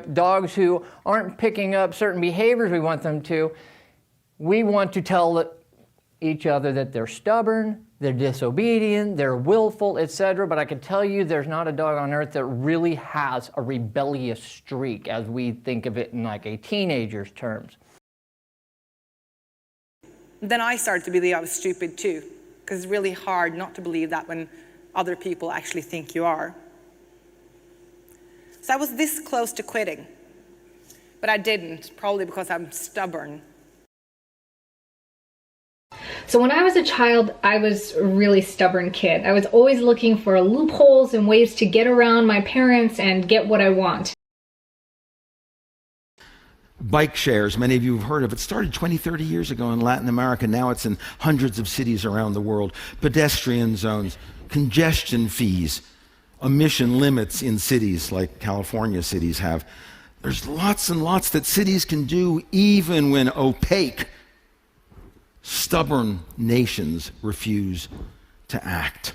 like dogs who aren't picking up certain behaviors we want them to, we want to tell each other that they're stubborn, they're disobedient, they're willful, etc. But I can tell you there's not a dog on earth that really has a rebellious streak as we think of it in like a teenager's terms. Then I started to believe I was stupid too, because it's really hard not to believe that when other people actually think you are. So I was this close to quitting, but I didn't, probably because I'm stubborn. So when I was a child, I was a really stubborn kid. I was always looking for loopholes and ways to get around my parents and get what I want. Bike shares, many of you have heard of it, started 20, 30 years ago in Latin America. Now it's in hundreds of cities around the world. Pedestrian zones, congestion fees, emission limits in cities like California cities have. There's lots and lots that cities can do even when opaque, stubborn nations refuse to act.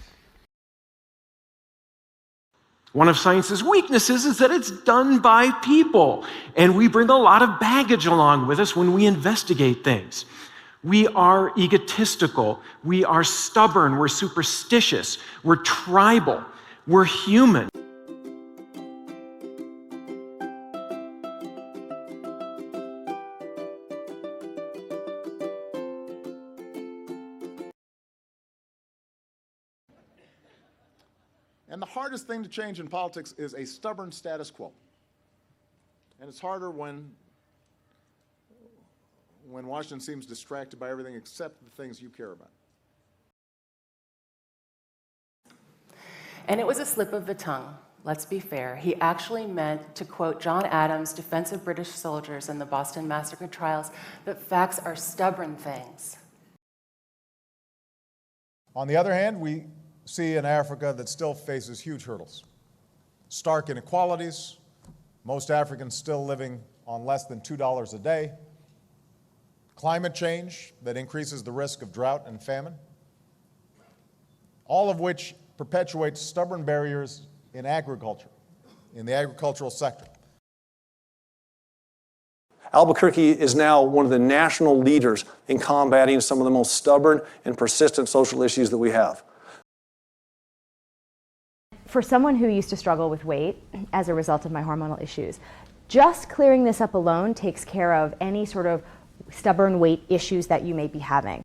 One of science's weaknesses is that it's done by people, and we bring a lot of baggage along with us when we investigate things. We are egotistical, we are stubborn, we're superstitious, we're tribal, we're human. And the hardest thing to change in politics is a stubborn status quo. And it's harder when Washington seems distracted by everything except the things you care about. And it was a slip of the tongue, let's be fair. He actually meant to quote John Adams' defense of British soldiers in the Boston Massacre trials, that facts are stubborn things. On the other hand, we see an Africa that still faces huge hurdles. Stark inequalities, most Africans still living on less than $2 a day, climate change that increases the risk of drought and famine, all of which perpetuates stubborn barriers in agriculture, in the agricultural sector. Albuquerque is now one of the national leaders in combating some of the most stubborn and persistent social issues that we have. For someone who used to struggle with weight as a result of my hormonal issues, just clearing this up alone takes care of any sort of stubborn weight issues that you may be having.